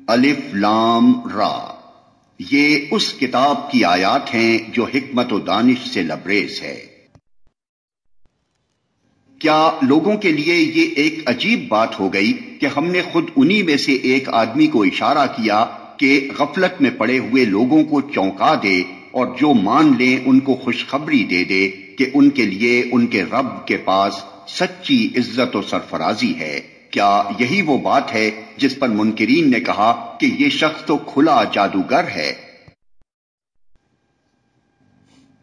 الف لام را، یہ اس کتاب کی آیات ہیں جو حکمت و دانش سے لبریز ہے۔ کیا لوگوں کے لیے یہ ایک عجیب بات ہو گئی کہ ہم نے خود انہی میں سے ایک آدمی کو اشارہ کیا کہ غفلت میں پڑے ہوئے لوگوں کو چونکا دے اور جو مان لیں ان کو خوشخبری دے دے کہ ان کے لیے ان کے رب کے پاس سچی عزت و سرفرازی ہے۔ کیا یہی وہ بات ہے جس پر منکرین نے کہا کہ یہ شخص تو کھلا جادوگر ہے؟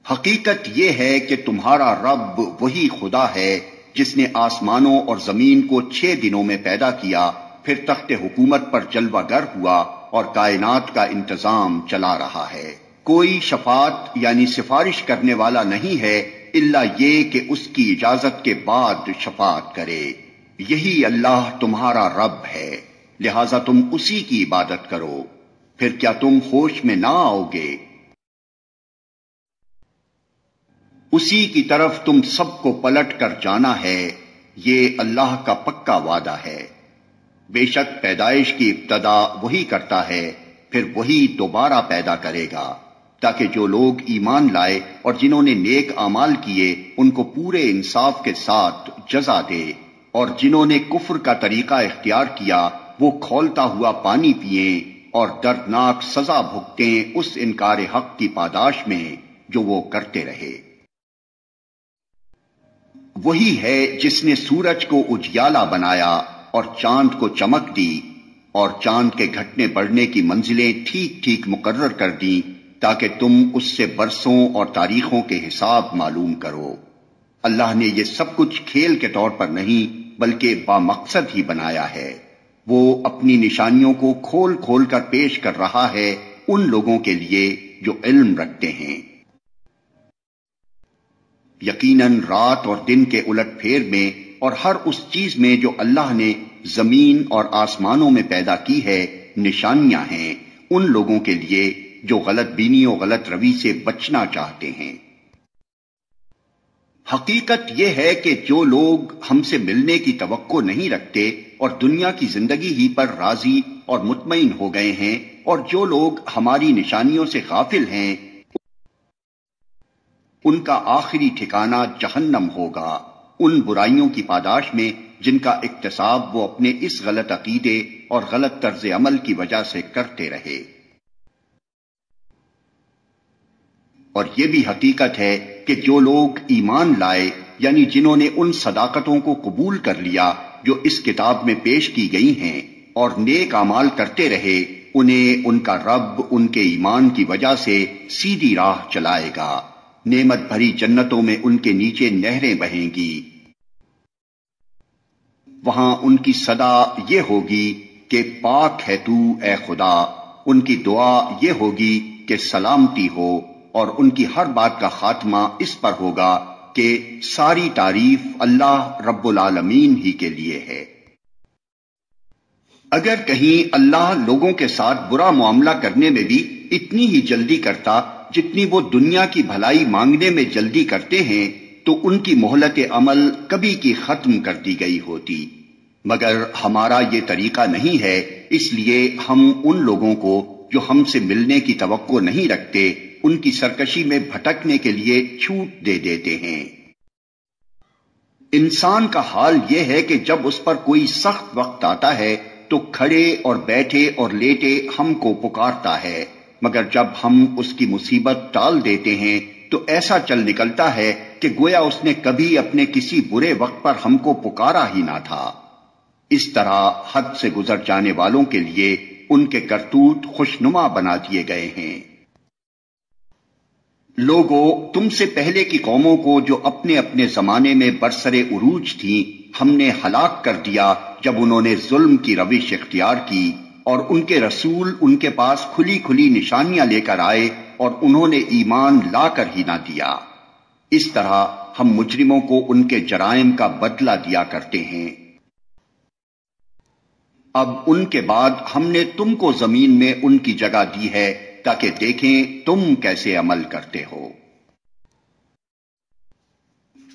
حقیقت یہ ہے کہ تمہارا رب وہی خدا ہے جس نے آسمانوں اور زمین کو 6 دنوں میں پیدا کیا، پھر تخت حکومت پر جلوہ گر ہوا اور کائنات کا انتظام چلا رہا ہے۔ کوئی شفاعت یعنی سفارش کرنے والا نہیں ہے الا یہ کہ اس کی اجازت کے بعد شفاعت کرے۔ یہی اللہ تمہارا رب ہے، لہذا تم اسی کی عبادت کرو، پھر کیا تم ہوش میں نہ آؤ گے؟ اسی کی طرف تم سب کو پلٹ کر جانا ہے، یہ اللہ کا پکا وعدہ ہے۔ بے شک پیدائش کی ابتدا وہی کرتا ہے، پھر وہی دوبارہ پیدا کرے گا، تاکہ جو لوگ ایمان لائے اور جنہوں نے نیک اعمال کیے ان کو پورے انصاف کے ساتھ جزا دے، اور جنہوں نے کفر کا طریقہ اختیار کیا وہ کھولتا ہوا پانی پئیں اور دردناک سزا بھگتیں اس انکار حق کی پاداش میں جو وہ کرتے رہے۔ وہی ہے جس نے سورج کو اجیالا بنایا اور چاند کو چمک دی اور چاند کے گھٹنے بڑھنے کی منزلیں ٹھیک ٹھیک مقرر کر دیں تاکہ تم اس سے برسوں اور تاریخوں کے حساب معلوم کرو۔ اللہ نے یہ سب کچھ کھیل کے طور پر نہیں بلکہ بامقصد ہی بنایا ہے۔ وہ اپنی نشانیوں کو کھول کھول کر پیش کر رہا ہے ان لوگوں کے لیے جو علم رکھتے ہیں۔ یقیناً رات اور دن کے الٹ پھیر میں اور ہر اس چیز میں جو اللہ نے زمین اور آسمانوں میں پیدا کی ہے نشانیاں ہیں ان لوگوں کے لیے جو غلط بینی و غلط روی سے بچنا چاہتے ہیں۔ حقیقت یہ ہے کہ جو لوگ ہم سے ملنے کی توقع نہیں رکھتے اور دنیا کی زندگی ہی پر راضی اور مطمئن ہو گئے ہیں، اور جو لوگ ہماری نشانیوں سے غافل ہیں ان کا آخری ٹھکانہ جہنم ہوگا، ان برائیوں کی پاداش میں جن کا اکتساب وہ اپنے اس غلط عقیدے اور غلط طرز عمل کی وجہ سے کرتے رہے۔ اور یہ بھی حقیقت ہے کہ جو لوگ ایمان لائے یعنی جنہوں نے ان صداقتوں کو قبول کر لیا جو اس کتاب میں پیش کی گئی ہیں اور نیک اعمال کرتے رہے، انہیں ان کا رب ان کے ایمان کی وجہ سے سیدھی راہ چلائے گا، نعمت بھری جنتوں میں ان کے نیچے نہریں بہیں گی، وہاں ان کی صدا یہ ہوگی کہ پاک ہے تو اے خدا، ان کی دعا یہ ہوگی کہ سلامتی ہو، اور ان کی ہر بات کا خاتمہ اس پر ہوگا کہ ساری تعریف اللہ رب العالمین ہی کے لیے ہے۔ اگر کہیں اللہ لوگوں کے ساتھ برا معاملہ کرنے میں بھی اتنی ہی جلدی کرتا جتنی وہ دنیا کی بھلائی مانگنے میں جلدی کرتے ہیں تو ان کی مہلت عمل کبھی کی ختم کر دی گئی ہوتی، مگر ہمارا یہ طریقہ نہیں ہے، اس لیے ہم ان لوگوں کو جو ہم سے ملنے کی توقع نہیں رکھتے ان کی سرکشی میں بھٹکنے کے لیے چھوٹ دے دیتے ہیں۔ انسان کا حال یہ ہے کہ جب اس پر کوئی سخت وقت آتا ہے تو کھڑے اور بیٹھے اور لیٹے ہم کو پکارتا ہے، مگر جب ہم اس کی مصیبت ٹال دیتے ہیں تو ایسا چل نکلتا ہے کہ گویا اس نے کبھی اپنے کسی برے وقت پر ہم کو پکارا ہی نہ تھا۔ اس طرح حد سے گزر جانے والوں کے لیے ان کے کرتوت خوشنما بنا دیے گئے ہیں۔ لوگو، تم سے پہلے کی قوموں کو جو اپنے اپنے زمانے میں برسر عروج تھیں ہم نے ہلاک کر دیا جب انہوں نے ظلم کی روش اختیار کی، اور ان کے رسول ان کے پاس کھلی کھلی نشانیاں لے کر آئے اور انہوں نے ایمان لا کر ہی نہ دیا۔ اس طرح ہم مجرموں کو ان کے جرائم کا بدلہ دیا کرتے ہیں۔ اب ان کے بعد ہم نے تم کو زمین میں ان کی جگہ دی ہے تاکہ دیکھیں تم کیسے عمل کرتے ہو۔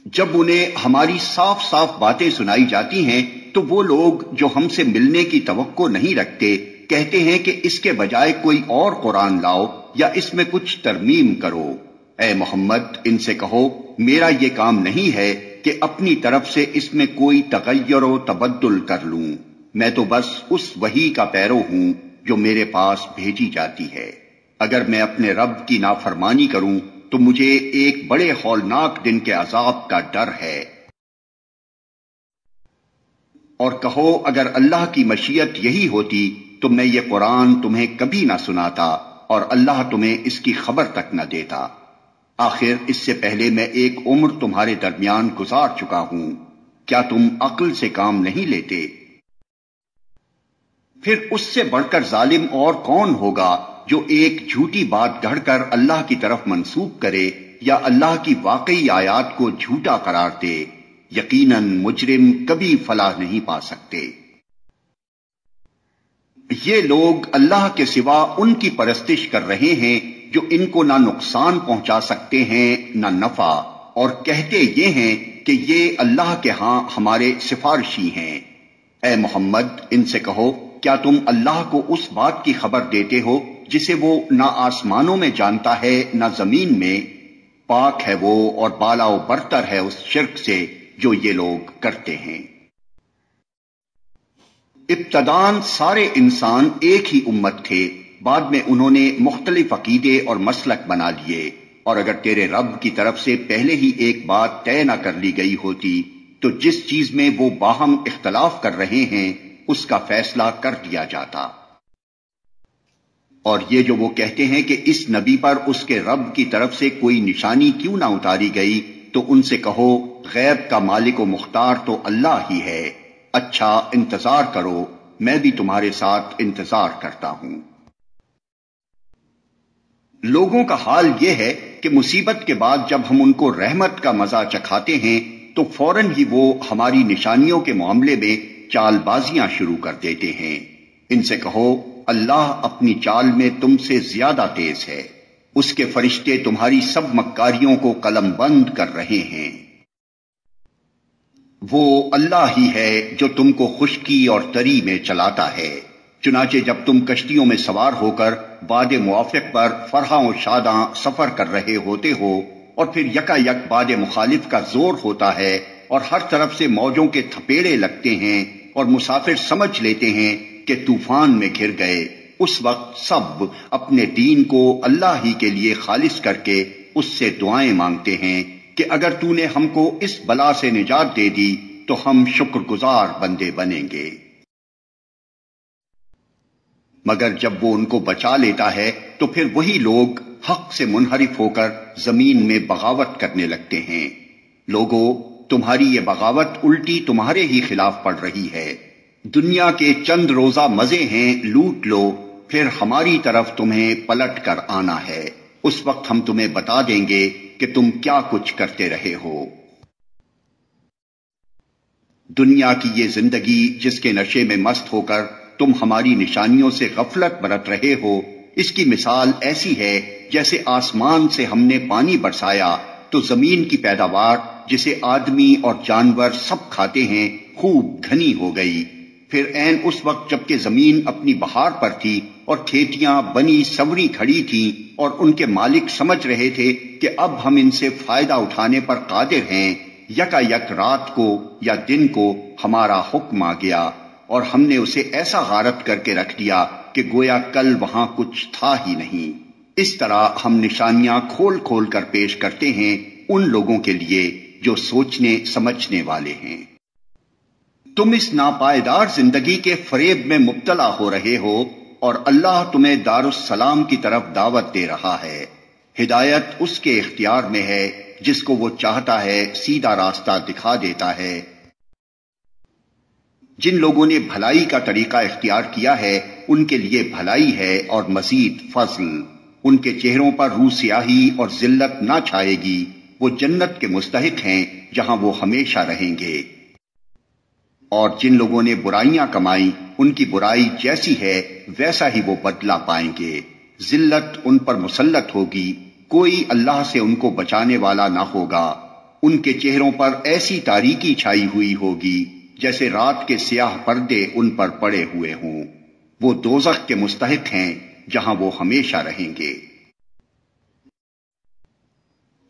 جب انہیں ہماری صاف صاف باتیں سنائی جاتی ہیں تو وہ لوگ جو ہم سے ملنے کی توقع نہیں رکھتے کہتے ہیں کہ اس کے بجائے کوئی اور قرآن لاؤ یا اس میں کچھ ترمیم کرو۔ اے محمد ان سے کہو میرا یہ کام نہیں ہے کہ اپنی طرف سے اس میں کوئی تغیر و تبدل کر لوں، میں تو بس اس وحی کا پیرو ہوں جو میرے پاس بھیجی جاتی ہے۔ اگر میں اپنے رب کی نافرمانی کروں تو مجھے ایک بڑے ہولناک دن کے عذاب کا ڈر ہے۔ اور کہو اگر اللہ کی مشیت یہی ہوتی تو میں یہ قرآن تمہیں کبھی نہ سناتا اور اللہ تمہیں اس کی خبر تک نہ دیتا۔ آخر اس سے پہلے میں ایک عمر تمہارے درمیان گزار چکا ہوں، کیا تم عقل سے کام نہیں لیتے؟ پھر اس سے بڑھ کر ظالم اور کون ہوگا جو ایک جھوٹی بات گڑھ کر اللہ کی طرف منسوب کرے یا اللہ کی واقعی آیات کو جھوٹا قرار دے؟ یقیناً مجرم کبھی فلاح نہیں پا سکتے۔ یہ لوگ اللہ کے سوا ان کی پرستش کر رہے ہیں جو ان کو نہ نقصان پہنچا سکتے ہیں نہ نفع، اور کہتے یہ ہیں کہ یہ اللہ کے ہاں ہمارے سفارشی ہیں۔ اے محمد ان سے کہو کیا تم اللہ کو اس بات کی خبر دیتے ہو جسے وہ نہ آسمانوں میں جانتا ہے نہ زمین میں؟ پاک ہے وہ اور بالا و برتر ہے اس شرک سے جو یہ لوگ کرتے ہیں۔ ابتداً سارے انسان ایک ہی امت تھے، بعد میں انہوں نے مختلف عقیدے اور مسلک بنا لیے، اور اگر تیرے رب کی طرف سے پہلے ہی ایک بات طے نہ کر لی گئی ہوتی تو جس چیز میں وہ باہم اختلاف کر رہے ہیں اس کا فیصلہ کر دیا جاتا۔ اور یہ جو وہ کہتے ہیں کہ اس نبی پر اس کے رب کی طرف سے کوئی نشانی کیوں نہ اتاری گئی، تو ان سے کہو غیب کا مالک و مختار تو اللہ ہی ہے، اچھا انتظار کرو میں بھی تمہارے ساتھ انتظار کرتا ہوں۔ لوگوں کا حال یہ ہے کہ مصیبت کے بعد جب ہم ان کو رحمت کا مزہ چکھاتے ہیں تو فوراً ہی وہ ہماری نشانیوں کے معاملے میں چال بازیاں شروع کر دیتے ہیں۔ ان سے کہو اللہ اپنی چال میں تم سے زیادہ تیز ہے، اس کے فرشتے تمہاری سب مکاریوں کو قلم بند کر رہے ہیں۔ وہ اللہ ہی ہے جو تم کو خشکی اور تری میں چلاتا ہے، چنانچہ جب تم کشتیوں میں سوار ہو کر باد موافق پر فرحاں و شاداں سفر کر رہے ہوتے ہو اور پھر یکا یک باد مخالف کا زور ہوتا ہے اور ہر طرف سے موجوں کے تھپیڑے لگتے ہیں اور مسافر سمجھ لیتے ہیں کہ طوفان میں گھر گئے، اس وقت سب اپنے دین کو اللہ ہی کے لیے خالص کر کے اس سے دعائیں مانگتے ہیں کہ اگر تو نے ہم کو اس بلا سے نجات دے دی تو ہم شکر گزار بندے بنیں گے۔ مگر جب وہ ان کو بچا لیتا ہے تو پھر وہی لوگ حق سے منحرف ہو کر زمین میں بغاوت کرنے لگتے ہیں۔ لوگو تمہاری یہ بغاوت الٹی تمہارے ہی خلاف پڑ رہی ہے، دنیا کے چند روزہ مزے ہیں لوٹ لو، پھر ہماری طرف تمہیں پلٹ کر آنا ہے، اس وقت ہم تمہیں بتا دیں گے کہ تم کیا کچھ کرتے رہے ہو۔ دنیا کی یہ زندگی جس کے نشے میں مست ہو کر تم ہماری نشانیوں سے غفلت برت رہے ہو، اس کی مثال ایسی ہے جیسے آسمان سے ہم نے پانی برسایا تو زمین کی پیداوار جسے آدمی اور جانور سب کھاتے ہیں خوب گھنی ہو گئی، پھر عین اس وقت جبکہ زمین اپنی بہار پر تھی اور کھیتیاں بنی سوری کھڑی تھیں اور ان کے مالک سمجھ رہے تھے کہ اب ہم ان سے فائدہ اٹھانے پر قادر ہیں، یکا یک رات کو یا دن کو ہمارا حکم آ گیا اور ہم نے اسے ایسا غارت کر کے رکھ دیا کہ گویا کل وہاں کچھ تھا ہی نہیں۔ اس طرح ہم نشانیاں کھول کھول کر پیش کرتے ہیں ان لوگوں کے لیے جو سوچنے سمجھنے والے ہیں۔ تم اس ناپائیدار زندگی کے فریب میں مبتلا ہو رہے ہو اور اللہ تمہیں دار السلام کی طرف دعوت دے رہا ہے۔ ہدایت اس کے اختیار میں ہے، جس کو وہ چاہتا ہے سیدھا راستہ دکھا دیتا ہے۔ جن لوگوں نے بھلائی کا طریقہ اختیار کیا ہے ان کے لیے بھلائی ہے اور مزید فضل، ان کے چہروں پر روح سیاہی اور ذلت نہ چھائے گی، وہ جنت کے مستحق ہیں جہاں وہ ہمیشہ رہیں گے۔ اور جن لوگوں نے برائیاں کمائیں ان کی برائی جیسی ہے ویسا ہی وہ بدلہ پائیں گے، ذلت ان پر مسلط ہوگی، کوئی اللہ سے ان کو بچانے والا نہ ہوگا، ان کے چہروں پر ایسی تاریکی چھائی ہوئی ہوگی جیسے رات کے سیاہ پردے ان پر پڑے ہوئے ہوں۔ وہ دوزخ کے مستحق ہیں جہاں وہ ہمیشہ رہیں گے۔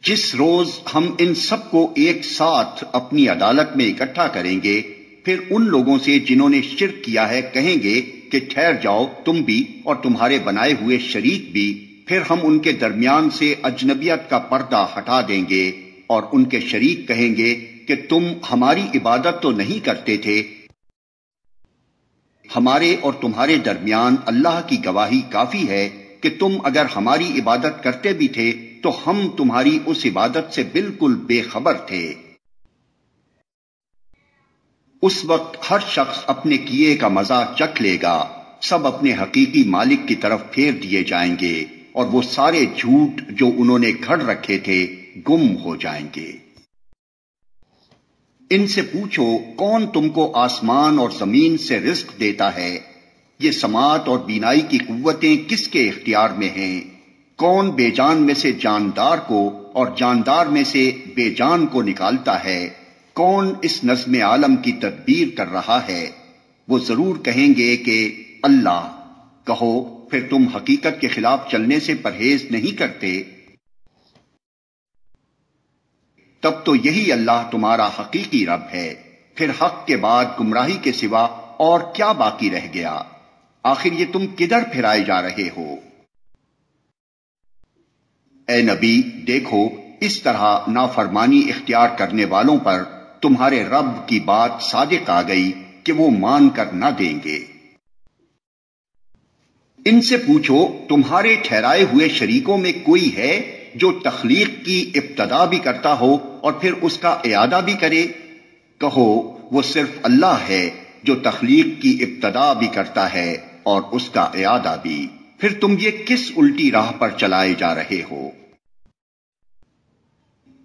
جس روز ہم ان سب کو ایک ساتھ اپنی عدالت میں اکٹھا کریں گے، پھر ان لوگوں سے جنہوں نے شرک کیا ہے کہیں گے کہ ٹھہر جاؤ تم بھی اور تمہارے بنائے ہوئے شریک بھی، پھر ہم ان کے درمیان سے اجنبیت کا پردہ ہٹا دیں گے اور ان کے شریک کہیں گے کہ تم ہماری عبادت تو نہیں کرتے تھے، ہمارے اور تمہارے درمیان اللہ کی گواہی کافی ہے کہ تم اگر ہماری عبادت کرتے بھی تھے تو ہم تمہاری اس عبادت سے بالکل بے خبر تھے۔ اس وقت ہر شخص اپنے کیے کا مزہ چکھ لے گا، سب اپنے حقیقی مالک کی طرف پھیر دیے جائیں گے اور وہ سارے جھوٹ جو انہوں نے گھڑ رکھے تھے گم ہو جائیں گے۔ ان سے پوچھو کون تم کو آسمان اور زمین سے رزق دیتا ہے؟ یہ سماعت اور بینائی کی قوتیں کس کے اختیار میں ہیں؟ کون بے جان میں سے جاندار کو اور جاندار میں سے بے جان کو نکالتا ہے؟ کون اس نظم عالم کی تدبیر کر رہا ہے؟ وہ ضرور کہیں گے کہ اللہ۔ کہو پھر تم حقیقت کے خلاف چلنے سے پرہیز نہیں کرتے؟ تب تو یہی اللہ تمہارا حقیقی رب ہے، پھر حق کے بعد گمراہی کے سوا اور کیا باقی رہ گیا؟ آخر یہ تم کدھر پھرائے جا رہے ہو؟ اے نبی دیکھو اس طرح نافرمانی اختیار کرنے والوں پر تمہارے رب کی بات صادق آ گئی کہ وہ مان کر نہ دیں گے۔ ان سے پوچھو تمہارے ٹھہرائے ہوئے شریکوں میں کوئی ہے جو تخلیق کی ابتدا بھی کرتا ہو اور پھر اس کا اعادہ بھی کرے؟ کہو وہ صرف اللہ ہے جو تخلیق کی ابتدا بھی کرتا ہے اور اس کا اعادہ بھی، پھر تم یہ کس الٹی راہ پر چلائے جا رہے ہو؟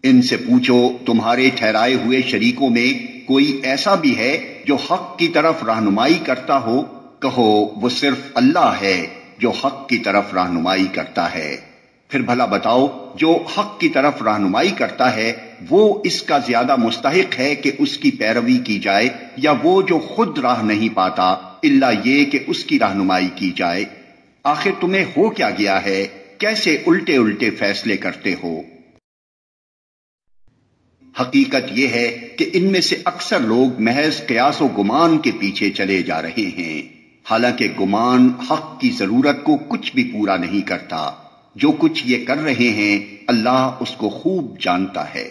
ان سے پوچھو تمہارے ٹھہرائے ہوئے شریکوں میں کوئی ایسا بھی ہے جو حق کی طرف رہنمائی کرتا ہو؟ کہو وہ صرف اللہ ہے جو حق کی طرف رہنمائی کرتا ہے، پھر بھلا بتاؤ جو حق کی طرف رہنمائی کرتا ہے وہ اس کا زیادہ مستحق ہے کہ اس کی پیروی کی جائے یا وہ جو خود راہ نہیں پاتا الا یہ کہ اس کی رہنمائی کی جائے؟ آخر تمہیں ہو کیا گیا ہے؟ کیسے الٹے الٹے فیصلے کرتے ہو؟ حقیقت یہ ہے کہ ان میں سے اکثر لوگ محض قیاس و گمان کے پیچھے چلے جا رہے ہیں، حالانکہ گمان حق کی ضرورت کو کچھ بھی پورا نہیں کرتا۔ جو کچھ یہ کر رہے ہیں اللہ اس کو خوب جانتا ہے۔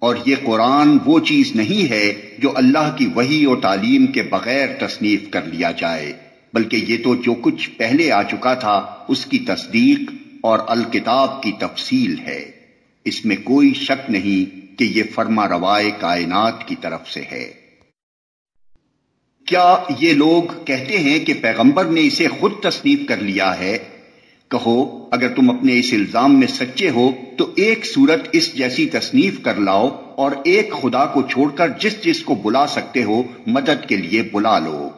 اور یہ قرآن وہ چیز نہیں ہے جو اللہ کی وحی و تعلیم کے بغیر تصنیف کر لیا جائے، بلکہ یہ تو جو کچھ پہلے آ چکا تھا اس کی تصدیق اور الکتاب کی تفصیل ہے۔ اس میں کوئی شک نہیں کہ یہ فرما روائے کائنات کی طرف سے ہے۔ کیا یہ لوگ کہتے ہیں کہ پیغمبر نے اسے خود تصنیف کر لیا ہے؟ کہو اگر تم اپنے اس الزام میں سچے ہو تو ایک صورت اس جیسی تصنیف کر لاؤ اور ایک خدا کو چھوڑ کر جس جس کو بلا سکتے ہو مدد کے لیے بلا لو۔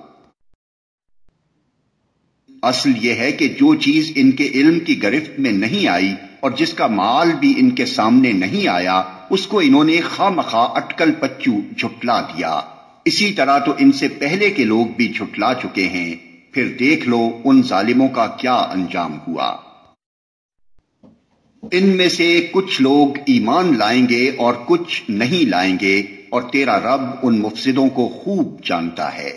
اصل یہ ہے کہ جو چیز ان کے علم کی گرفت میں نہیں آئی اور جس کا مال بھی ان کے سامنے نہیں آیا اس کو انہوں نے خواہ مخواہ اٹکل پچو جھٹلا دیا۔ اسی طرح تو ان سے پہلے کے لوگ بھی جھٹلا چکے ہیں، پھر دیکھ لو ان ظالموں کا کیا انجام ہوا۔ ان میں سے کچھ لوگ ایمان لائیں گے اور کچھ نہیں لائیں گے، اور تیرا رب ان مفسدوں کو خوب جانتا ہے۔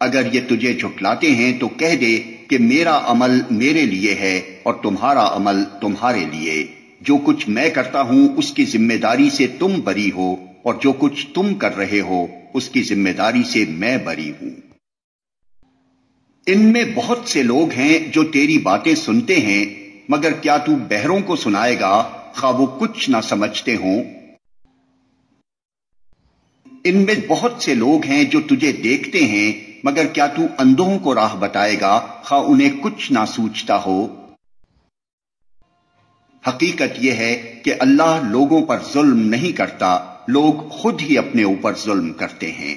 اگر یہ تجھے جھٹلاتے ہیں تو کہہ دے کہ میرا عمل میرے لیے ہے اور تمہارا عمل تمہارے لیے، جو کچھ میں کرتا ہوں اس کی ذمہ داری سے تم بری ہو اور جو کچھ تم کر رہے ہو اس کی ذمہ داری سے میں بری ہوں۔ ان میں بہت سے لوگ ہیں جو تیری باتیں سنتے ہیں، مگر کیا تو بہروں کو سنائے گا خواہ وہ کچھ نہ سمجھتے ہوں؟ ان میں بہت سے لوگ ہیں جو تجھے دیکھتے ہیں، مگر کیا تو اندھوں کو راہ بتائے گا خواہ انہیں کچھ نہ سوچتا ہو؟ حقیقت یہ ہے کہ اللہ لوگوں پر ظلم نہیں کرتا، لوگ خود ہی اپنے اوپر ظلم کرتے ہیں۔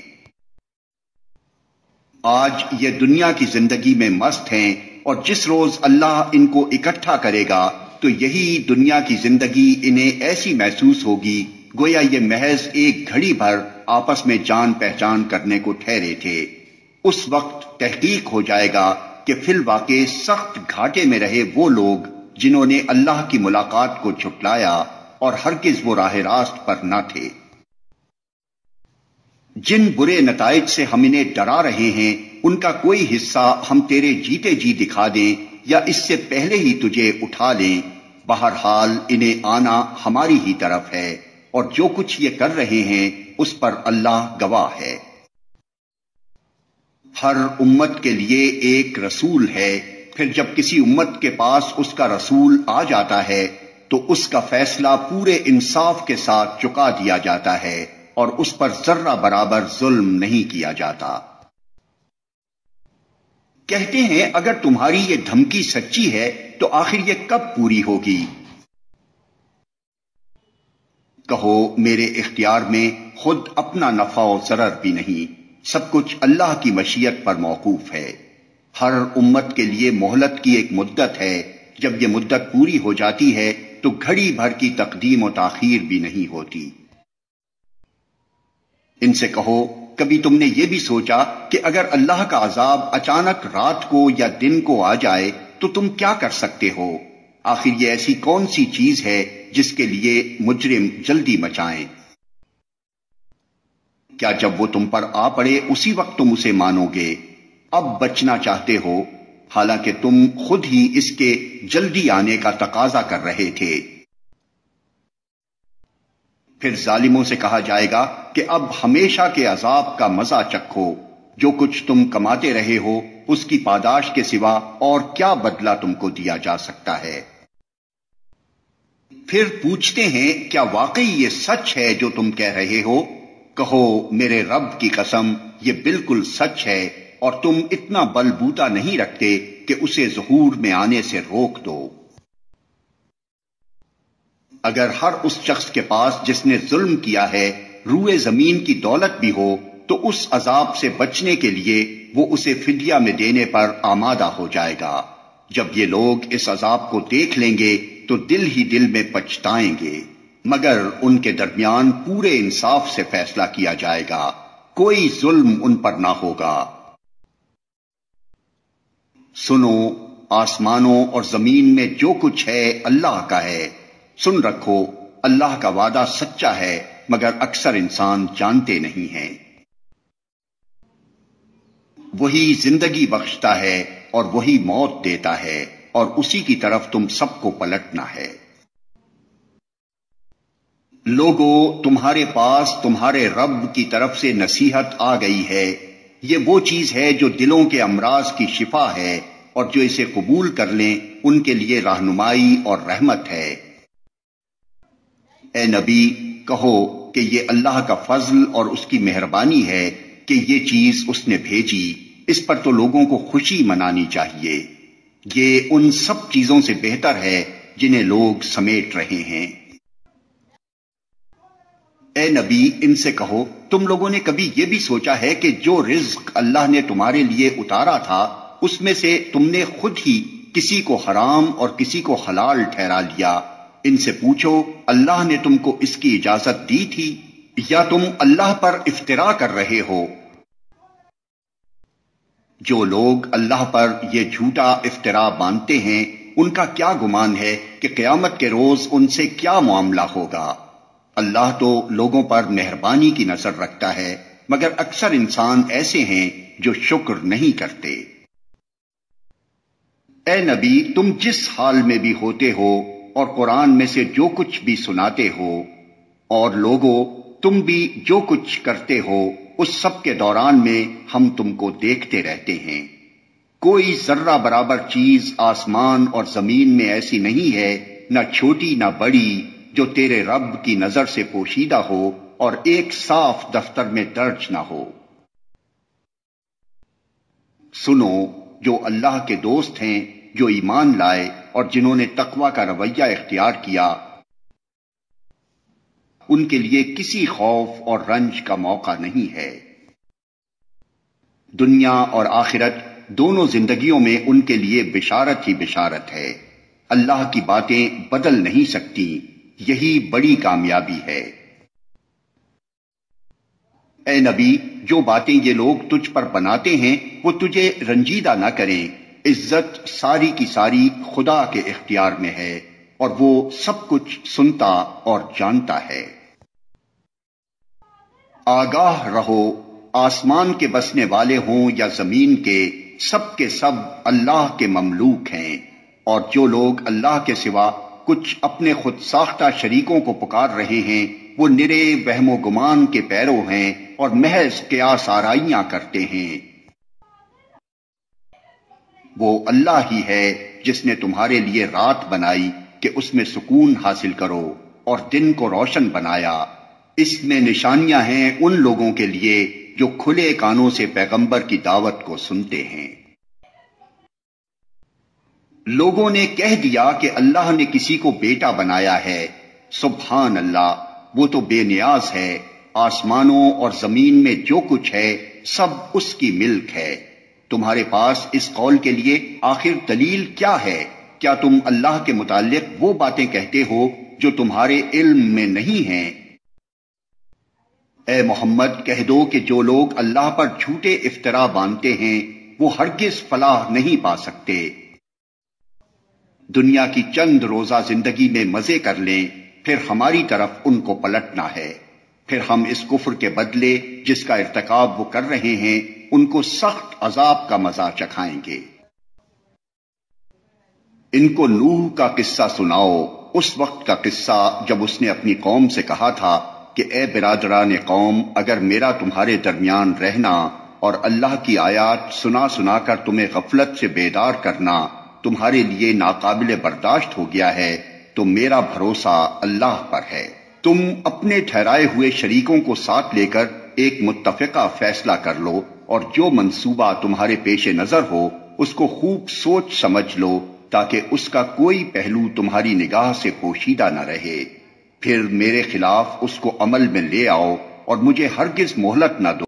آج یہ دنیا کی زندگی میں مست ہیں، اور جس روز اللہ ان کو اکٹھا کرے گا تو یہی دنیا کی زندگی انہیں ایسی محسوس ہوگی گویا یہ محض ایک گھڑی بھر آپس میں جان پہچان کرنے کو ٹھہرے تھے، اس وقت تحقیق ہو جائے گا کہ فی الواقع سخت گھاٹے میں رہے وہ لوگ جنہوں نے اللہ کی ملاقات کو جھٹلایا اور ہرگز وہ راہ راست پر نہ تھے۔ جن برے نتائج سے ہم انہیں ڈرا رہے ہیں ان کا کوئی حصہ ہم تیرے جیتے جی دکھا دیں یا اس سے پہلے ہی تجھے اٹھا لیں، بہرحال انہیں آنا ہماری ہی طرف ہے، اور جو کچھ یہ کر رہے ہیں اس پر اللہ گواہ ہے۔ ہر امت کے لیے ایک رسول ہے، پھر جب کسی امت کے پاس اس کا رسول آ جاتا ہے تو اس کا فیصلہ پورے انصاف کے ساتھ چکا دیا جاتا ہے اور اس پر ذرہ برابر ظلم نہیں کیا جاتا۔ کہتے ہیں اگر تمہاری یہ دھمکی سچی ہے تو آخر یہ کب پوری ہوگی؟ کہو میرے اختیار میں خود اپنا نفع و ضرر بھی نہیں، سب کچھ اللہ کی مشیت پر موقوف ہے۔ ہر امت کے لیے مہلت کی ایک مدت ہے، جب یہ مدت پوری ہو جاتی ہے تو گھڑی بھر کی تقدیم و تاخیر بھی نہیں ہوتی۔ ان سے کہو کبھی تم نے یہ بھی سوچا کہ اگر اللہ کا عذاب اچانک رات کو یا دن کو آ جائے تو تم کیا کر سکتے ہو؟ آخر یہ ایسی کون سی چیز ہے جس کے لیے مجرم جلدی مچائیں؟ کیا جب وہ تم پر آ پڑے اسی وقت تم اسے مانو گے؟ اب بچنا چاہتے ہو، حالانکہ تم خود ہی اس کے جلدی آنے کا تقاضا کر رہے تھے۔ پھر ظالموں سے کہا جائے گا کہ اب ہمیشہ کے عذاب کا مزہ چکھو، جو کچھ تم کماتے رہے ہو اس کی پاداش کے سوا اور کیا بدلہ تم کو دیا جا سکتا ہے؟ پھر پوچھتے ہیں کیا واقعی یہ سچ ہے جو تم کہہ رہے ہو؟ کہو میرے رب کی قسم یہ بالکل سچ ہے، اور تم اتنا بل بوتا نہیں رکھتے کہ اسے ظہور میں آنے سے روک دو۔ اگر ہر اس شخص کے پاس جس نے ظلم کیا ہے روئے زمین کی دولت بھی ہو تو اس عذاب سے بچنے کے لیے وہ اسے فدیہ میں دینے پر آمادہ ہو جائے گا۔ جب یہ لوگ اس عذاب کو دیکھ لیں گے تو دل ہی دل میں پچھتائیں گے، مگر ان کے درمیان پورے انصاف سے فیصلہ کیا جائے گا، کوئی ظلم ان پر نہ ہوگا۔ سنو، آسمانوں اور زمین میں جو کچھ ہے اللہ کا ہے، سن رکھو اللہ کا وعدہ سچا ہے، مگر اکثر انسان جانتے نہیں ہیں۔ وہی زندگی بخشتا ہے اور وہی موت دیتا ہے، اور اسی کی طرف تم سب کو پلٹنا ہے۔ لوگو، تمہارے پاس تمہارے رب کی طرف سے نصیحت آ گئی ہے، یہ وہ چیز ہے جو دلوں کے امراض کی شفا ہے، اور جو اسے قبول کر لیں ان کے لیے رہنمائی اور رحمت ہے۔ اے نبی، کہو کہ یہ اللہ کا فضل اور اس کی مہربانی ہے کہ یہ چیز اس نے بھیجی، اس پر تو لوگوں کو خوشی منانی چاہیے، یہ ان سب چیزوں سے بہتر ہے جنہیں لوگ سمیٹ رہے ہیں۔ اے نبی، ان سے کہو تم لوگوں نے کبھی یہ بھی سوچا ہے کہ جو رزق اللہ نے تمہارے لیے اتارا تھا اس میں سے تم نے خود ہی کسی کو حرام اور کسی کو حلال ٹھہرا لیا؟ ان سے پوچھو اللہ نے تم کو اس کی اجازت دی تھی یا تم اللہ پر افترا کر رہے ہو؟ جو لوگ اللہ پر یہ جھوٹا افترا باندھتے ہیں ان کا کیا گمان ہے کہ قیامت کے روز ان سے کیا معاملہ ہوگا؟ اللہ تو لوگوں پر مہربانی کی نظر رکھتا ہے، مگر اکثر انسان ایسے ہیں جو شکر نہیں کرتے۔ اے نبی، تم جس حال میں بھی ہوتے ہو اور قرآن میں سے جو کچھ بھی سناتے ہو، اور لوگو تم بھی جو کچھ کرتے ہو، اس سب کے دوران میں ہم تم کو دیکھتے رہتے ہیں۔ کوئی ذرہ برابر چیز آسمان اور زمین میں ایسی نہیں ہے، نہ چھوٹی نہ بڑی، جو تیرے رب کی نظر سے پوشیدہ ہو اور ایک صاف دفتر میں درج نہ ہو۔ سنو، جو اللہ کے دوست ہیں، جو ایمان لائے اور جنہوں نے تقوی کا رویہ اختیار کیا، ان کے لیے کسی خوف اور رنج کا موقع نہیں ہے۔ دنیا اور آخرت دونوں زندگیوں میں ان کے لیے بشارت ہی بشارت ہے۔ اللہ کی باتیں بدل نہیں سکتی، یہی بڑی کامیابی ہے۔ اے نبی، جو باتیں یہ لوگ تجھ پر بناتے ہیں وہ تجھے رنجیدہ نہ کریں، عزت ساری کی ساری خدا کے اختیار میں ہے اور وہ سب کچھ سنتا اور جانتا ہے۔ آگاہ رہو، آسمان کے بسنے والے ہوں یا زمین کے سب اللہ کے مملوک ہیں، اور جو لوگ اللہ کے سوا کچھ اپنے خود ساختہ شریکوں کو پکار رہے ہیں وہ نرے وہم و گمان کے پیرو ہیں اور محض قیاس آرائیاں کرتے ہیں۔ وہ اللہ ہی ہے جس نے تمہارے لیے رات بنائی کہ اس میں سکون حاصل کرو اور دن کو روشن بنایا، اس میں نشانیاں ہیں ان لوگوں کے لیے جو کھلے کانوں سے پیغمبر کی دعوت کو سنتے ہیں۔ لوگوں نے کہہ دیا کہ اللہ نے کسی کو بیٹا بنایا ہے، سبحان اللہ، وہ تو بے نیاز ہے، آسمانوں اور زمین میں جو کچھ ہے سب اس کی ملک ہے۔ تمہارے پاس اس قول کے لیے آخر دلیل کیا ہے؟ کیا تم اللہ کے متعلق وہ باتیں کہتے ہو جو تمہارے علم میں نہیں ہیں؟ اے محمد کہہ دو کہ جو لوگ اللہ پر جھوٹے افطرا باندھتے ہیں وہ ہرگز فلاح نہیں پا سکتے۔ دنیا کی چند روزہ زندگی میں مزے کر لیں، پھر ہماری طرف ان کو پلٹنا ہے، پھر ہم اس کفر کے بدلے جس کا ارتکاب وہ کر رہے ہیں ان کو سخت عذاب کا مزہ چکھائیں گے۔ ان کو نوح کا قصہ سناؤ، اس وقت کا قصہ جب اس نے اپنی قوم سے کہا تھا کہ اے برادران قوم، اگر میرا تمہارے درمیان رہنا اور اللہ کی آیات سنا سنا کر تمہیں غفلت سے بیدار کرنا تمہارے لیے ناقابل برداشت ہو گیا ہے تو میرا بھروسہ اللہ پر ہے۔ تم اپنے ٹھہرائے ہوئے شریکوں کو ساتھ لے کر ایک متفقہ فیصلہ کر لو اور جو منصوبہ تمہارے پیش نظر ہو اس کو خوب سوچ سمجھ لو تاکہ اس کا کوئی پہلو تمہاری نگاہ سے پوشیدہ نہ رہے، پھر میرے خلاف اس کو عمل میں لے آؤ اور مجھے ہرگز مہلت نہ دو۔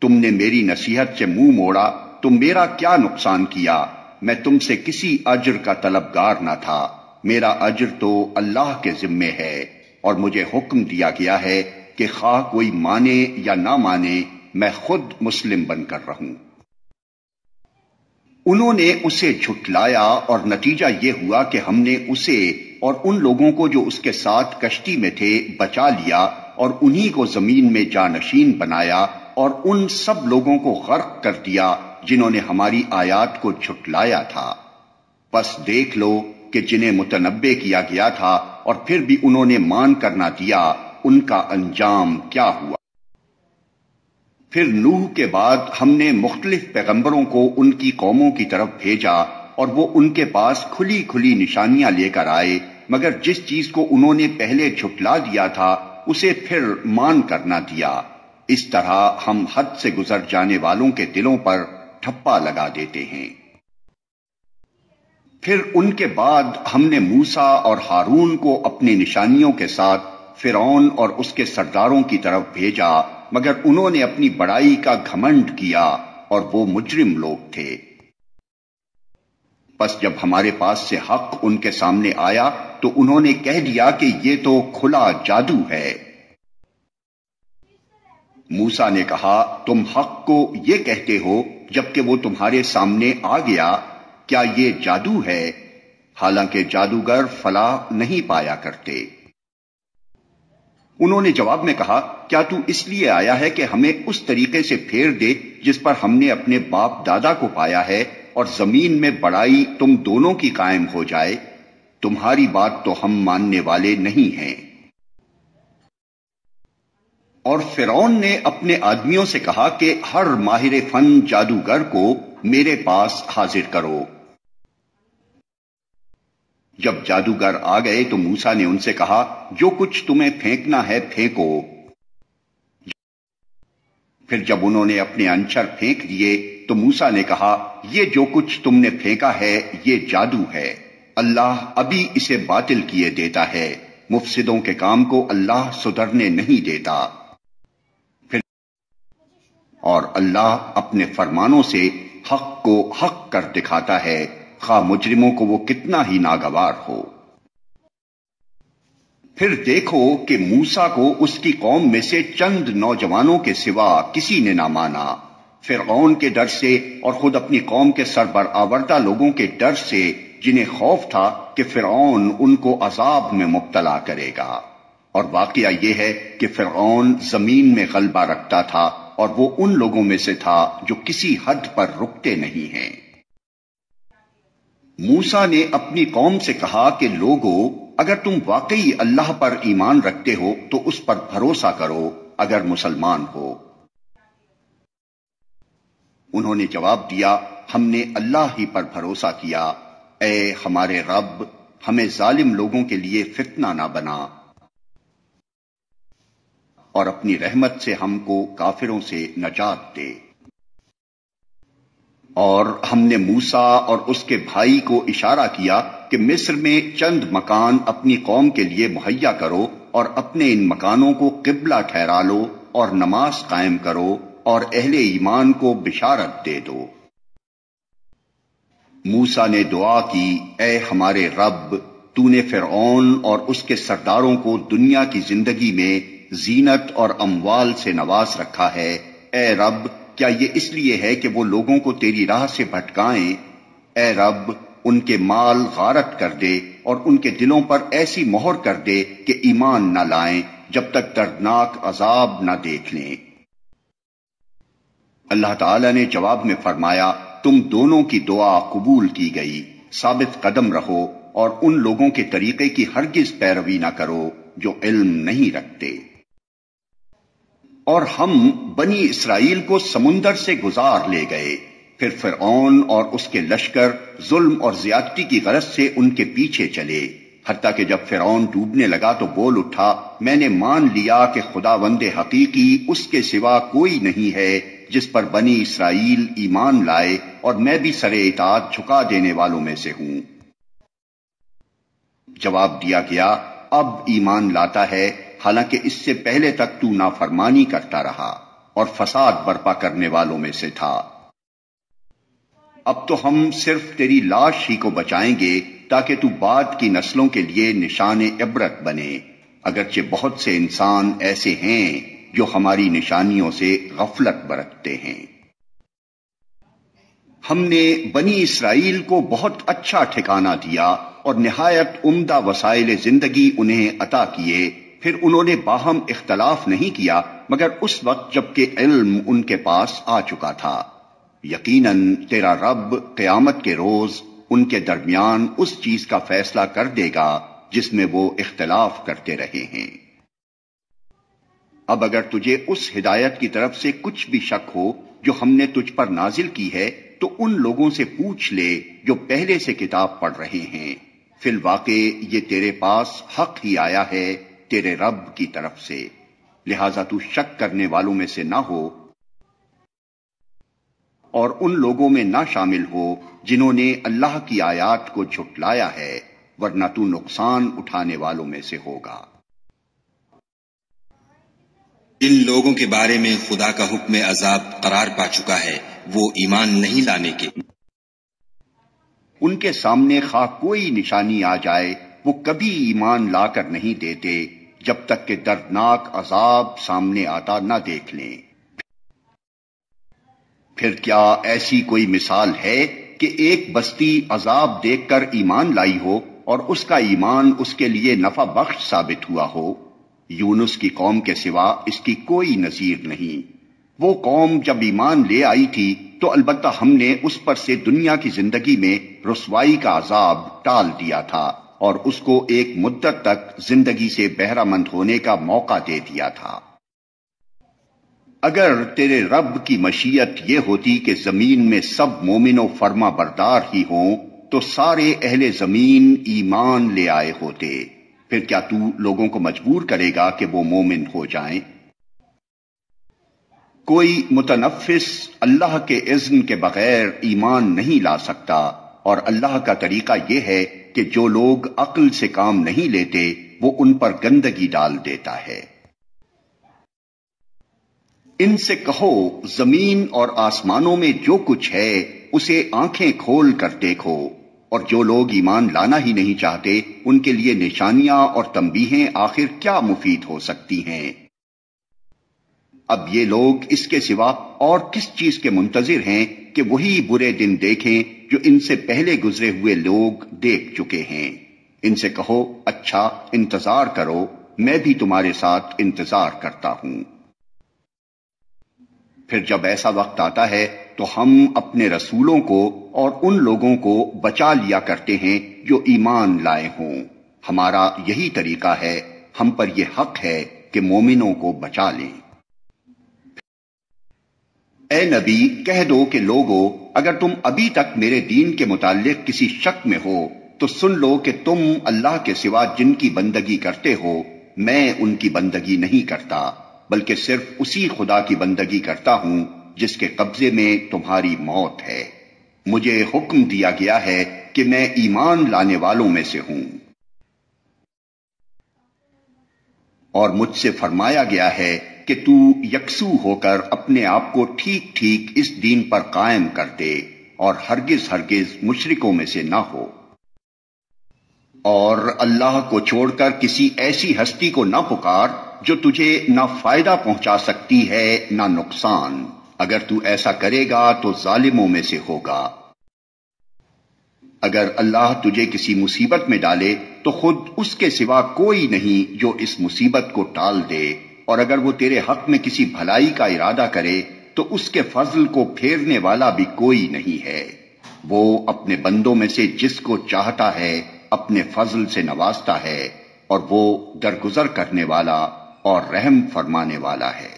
تم نے میری نصیحت سے منہ موڑا تو میرا کیا نقصان کیا؟ میں تم سے کسی اجر کا طلبگار نہ تھا، میرا اجر تو اللہ کے ذمے ہے، اور مجھے حکم دیا گیا ہے کہ خواہ کوئی مانے یا نہ مانے میں خود مسلم بن کر رہوں۔ انہوں نے اسے جھٹلایا اور نتیجہ یہ ہوا کہ ہم نے اسے اور ان لوگوں کو جو اس کے ساتھ کشتی میں تھے بچا لیا اور انہی کو زمین میں جانشین بنایا اور ان سب لوگوں کو غرق کر دیا جنہوں نے ہماری آیات کو جھٹلایا تھا۔ پس دیکھ لو کہ جنہیں متنبع کیا گیا تھا اور پھر بھی انہوں نے مان کر نہ دیا، ان کا انجام کیا ہوا۔ پھر نوح کے بعد ہم نے مختلف پیغمبروں کو ان کی قوموں کی طرف بھیجا اور وہ ان کے پاس کھلی کھلی نشانیاں لے کر آئے، مگر جس چیز کو انہوں نے پہلے جھٹلا دیا تھا اسے پھر مان کر نہ دیا۔ اس طرح ہم حد سے گزر جانے والوں کے دلوں پر ٹھپا لگا دیتے ہیں۔ پھر ان کے بعد ہم نے موسیٰ اور ہارون کو اپنی نشانیوں کے ساتھ فرعون اور اس کے سرداروں کی طرف بھیجا، مگر انہوں نے اپنی بڑائی کا گھمنڈ کیا اور وہ مجرم لوگ تھے۔ پس جب ہمارے پاس سے حق ان کے سامنے آیا تو انہوں نے کہہ دیا کہ یہ تو کھلا جادو ہے۔ موسیٰ نے کہا، تم حق کو یہ کہتے ہو جبکہ وہ تمہارے سامنے آ گیا، کیا یہ جادو ہے؟ حالانکہ جادوگر فلاح نہیں پایا کرتے۔ انہوں نے جواب میں کہا، کیا تو اس لیے آیا ہے کہ ہمیں اس طریقے سے پھیر دے جس پر ہم نے اپنے باپ دادا کو پایا ہے اور زمین میں بڑائی تم دونوں کی قائم ہو جائے؟ تمہاری بات تو ہم ماننے والے نہیں ہیں۔ اور فرعون نے اپنے آدمیوں سے کہا کہ ہر ماہر فن جادوگر کو میرے پاس حاضر کرو۔ جب جادوگر آ گئے تو موسیٰ نے ان سے کہا، جو کچھ تمہیں پھینکنا ہے پھینکو۔ پھر جب انہوں نے اپنے انچر پھینک دیے تو موسیٰ نے کہا، یہ جو کچھ تم نے پھینکا ہے یہ جادو ہے، اللہ ابھی اسے باطل کیے دیتا ہے، مفسدوں کے کام کو اللہ سدھرنے نہیں دیتا۔ اور اللہ اپنے فرمانوں سے حق کو حق کر دکھاتا ہے، خواہ مجرموں کو وہ کتنا ہی ناگوار ہو۔ پھر دیکھو کہ موسیٰ کو اس کی قوم میں سے چند نوجوانوں کے سوا کسی نے نہ مانا، فرعون کے ڈر سے اور خود اپنی قوم کے سربرآوردہ لوگوں کے ڈر سے، جنہیں خوف تھا کہ فرعون ان کو عذاب میں مبتلا کرے گا۔ اور واقعہ یہ ہے کہ فرعون زمین میں غلبہ رکھتا تھا، اور وہ ان لوگوں میں سے تھا جو کسی حد پر رکتے نہیں ہیں۔ موسیٰ نے اپنی قوم سے کہا کہ لوگو، اگر تم واقعی اللہ پر ایمان رکھتے ہو تو اس پر بھروسہ کرو اگر مسلمان ہو۔ انہوں نے جواب دیا، ہم نے اللہ ہی پر بھروسہ کیا، اے ہمارے رب، ہمیں ظالم لوگوں کے لیے فتنہ نہ بنا، اور اپنی رحمت سے ہم کو کافروں سے نجات دے۔ اور ہم نے موسیٰ اور اس کے بھائی کو اشارہ کیا کہ مصر میں چند مکان اپنی قوم کے لیے مہیا کرو، اور اپنے ان مکانوں کو قبلہ ٹھہرا لو اور نماز قائم کرو، اور اہل ایمان کو بشارت دے دو۔ موسیٰ نے دعا کی، اے ہمارے رب، تو نے فرعون اور اس کے سرداروں کو دنیا کی زندگی میں زینت اور اموال سے نواز رکھا ہے۔ اے رب، کیا یہ اس لیے ہے کہ وہ لوگوں کو تیری راہ سے بھٹکائیں؟ اے رب، ان کے مال غارت کر دے اور ان کے دلوں پر ایسی مہر کر دے کہ ایمان نہ لائیں جب تک دردناک عذاب نہ دیکھ لیں۔ اللہ تعالی نے جواب میں فرمایا، تم دونوں کی دعا قبول کی گئی، ثابت قدم رہو اور ان لوگوں کے طریقے کی ہرگز پیروی نہ کرو جو علم نہیں رکھتے۔ اور ہم بنی اسرائیل کو سمندر سے گزار لے گئے، پھر فرعون اور اس کے لشکر ظلم اور زیادتی کی غرض سے ان کے پیچھے چلے، حتیٰ کہ جب فرعون ڈوبنے لگا تو بول اٹھا، میں نے مان لیا کہ خداوند حقیقی اس کے سوا کوئی نہیں ہے جس پر بنی اسرائیل ایمان لائے، اور میں بھی سر اطاعت جھکا دینے والوں میں سے ہوں۔ جواب دیا گیا، اب ایمان لاتا ہے، حالانکہ اس سے پہلے تک تو نافرمانی کرتا رہا اور فساد برپا کرنے والوں میں سے تھا۔ اب تو ہم صرف تیری لاش ہی کو بچائیں گے تاکہ تو بعد کی نسلوں کے لیے نشان عبرت بنے، اگرچہ بہت سے انسان ایسے ہیں جو ہماری نشانیوں سے غفلت برتتے ہیں۔ ہم نے بنی اسرائیل کو بہت اچھا ٹھکانہ دیا اور نہایت عمدہ وسائل زندگی انہیں عطا کیے، پھر انہوں نے باہم اختلاف نہیں کیا مگر اس وقت جب کہ علم ان کے پاس آ چکا تھا۔ یقیناً تیرا رب قیامت کے روز ان کے درمیان اس چیز کا فیصلہ کر دے گا جس میں وہ اختلاف کرتے رہے ہیں۔ اب اگر تجھے اس ہدایت کی طرف سے کچھ بھی شک ہو جو ہم نے تجھ پر نازل کی ہے تو ان لوگوں سے پوچھ لے جو پہلے سے کتاب پڑھ رہے ہیں، فی الواقع یہ تیرے پاس حق ہی آیا ہے تیرے رب کی طرف سے، لہذا تو شک کرنے والوں میں سے نہ ہو اور ان لوگوں میں نہ شامل ہو جنہوں نے اللہ کی آیات کو جھٹلایا ہے، ورنہ تو نقصان اٹھانے والوں میں سے ہوگا۔ جن لوگوں کے بارے میں خدا کا حکم عذاب قرار پا چکا ہے وہ ایمان نہیں لانے کے، ان کے سامنے خواہ کوئی نشانی آ جائے وہ کبھی ایمان لا کر نہیں دیتے جب تک کہ دردناک عذاب سامنے آتا نہ دیکھ لیں۔ پھر کیا ایسی کوئی مثال ہے کہ ایک بستی عذاب دیکھ کر ایمان لائی ہو اور اس کا ایمان اس کے لیے نفع بخش ثابت ہوا ہو؟ یونس کی قوم کے سوا اس کی کوئی نظیر نہیں۔ وہ قوم جب ایمان لے آئی تھی تو البتہ ہم نے اس پر سے دنیا کی زندگی میں رسوائی کا عذاب ٹال دیا تھا اور اس کو ایک مدت تک زندگی سے بہرہ مند ہونے کا موقع دے دیا تھا۔ اگر تیرے رب کی مشیت یہ ہوتی کہ زمین میں سب مومن و فرما بردار ہی ہوں تو سارے اہل زمین ایمان لے آئے ہوتے، پھر کیا تو لوگوں کو مجبور کرے گا کہ وہ مومن ہو جائیں؟ کوئی متنفس اللہ کے اذن کے بغیر ایمان نہیں لا سکتا، اور اللہ کا طریقہ یہ ہے کہ جو لوگ عقل سے کام نہیں لیتے وہ ان پر گندگی ڈال دیتا ہے۔ ان سے کہو، زمین اور آسمانوں میں جو کچھ ہے اسے آنکھیں کھول کر دیکھو، اور جو لوگ ایمان لانا ہی نہیں چاہتے ان کے لیے نشانیاں اور تنبیہیں آخر کیا مفید ہو سکتی ہیں؟ اب یہ لوگ اس کے سوا اور کس چیز کے منتظر ہیں کہ وہی برے دن دیکھیں جو ان سے پہلے گزرے ہوئے لوگ دیکھ چکے ہیں؟ ان سے کہو اچھا انتظار کرو، میں بھی تمہارے ساتھ انتظار کرتا ہوں۔ پھر جب ایسا وقت آتا ہے تو ہم اپنے رسولوں کو اور ان لوگوں کو بچا لیا کرتے ہیں جو ایمان لائے ہوں۔ ہمارا یہی طریقہ ہے، ہم پر یہ حق ہے کہ مومنوں کو بچا لیں۔ اے نبی کہہ دو کہ لوگو اگر تم ابھی تک میرے دین کے متعلق کسی شک میں ہو تو سن لو کہ تم اللہ کے سوا جن کی بندگی کرتے ہو میں ان کی بندگی نہیں کرتا، بلکہ صرف اسی خدا کی بندگی کرتا ہوں جس کے قبضے میں تمہاری موت ہے۔ مجھے حکم دیا گیا ہے کہ میں ایمان لانے والوں میں سے ہوں، اور مجھ سے فرمایا گیا ہے کہ تو یکسو ہو کر اپنے آپ کو ٹھیک ٹھیک اس دین پر قائم کر دے اور ہرگز ہرگز مشرکوں میں سے نہ ہو، اور اللہ کو چھوڑ کر کسی ایسی ہستی کو نہ پکار جو تجھے نہ فائدہ پہنچا سکتی ہے نہ نقصان، اگر تو ایسا کرے گا تو ظالموں میں سے ہوگا۔ اگر اللہ تجھے کسی مصیبت میں ڈالے تو خود اس کے سوا کوئی نہیں جو اس مصیبت کو ٹال دے، اور اگر وہ تیرے حق میں کسی بھلائی کا ارادہ کرے تو اس کے فضل کو پھیرنے والا بھی کوئی نہیں ہے۔ وہ اپنے بندوں میں سے جس کو چاہتا ہے اپنے فضل سے نوازتا ہے، اور وہ درگزر کرنے والا اور رحم فرمانے والا ہے۔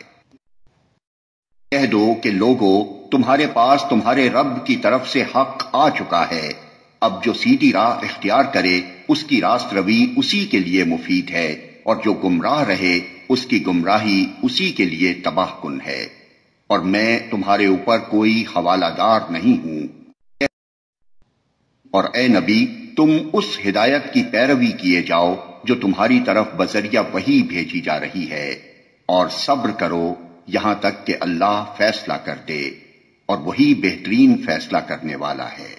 کہہ دو کہ لوگو تمہارے پاس تمہارے رب کی طرف سے حق آ چکا ہے، اب جو سیدھی راہ اختیار کرے اس کی راست روی اسی کے لیے مفید ہے، اور جو گمراہ رہے اس کی گمراہی اسی کے لیے تباہ کن ہے، اور میں تمہارے اوپر کوئی حوالہ دار نہیں ہوں۔ اور اے نبی تم اس ہدایت کی پیروی کیے جاؤ جو تمہاری طرف بذریعہ وحی بھیجی جا رہی ہے، اور صبر کرو یہاں تک کہ اللہ فیصلہ کر دے، اور وہی بہترین فیصلہ کرنے والا ہے۔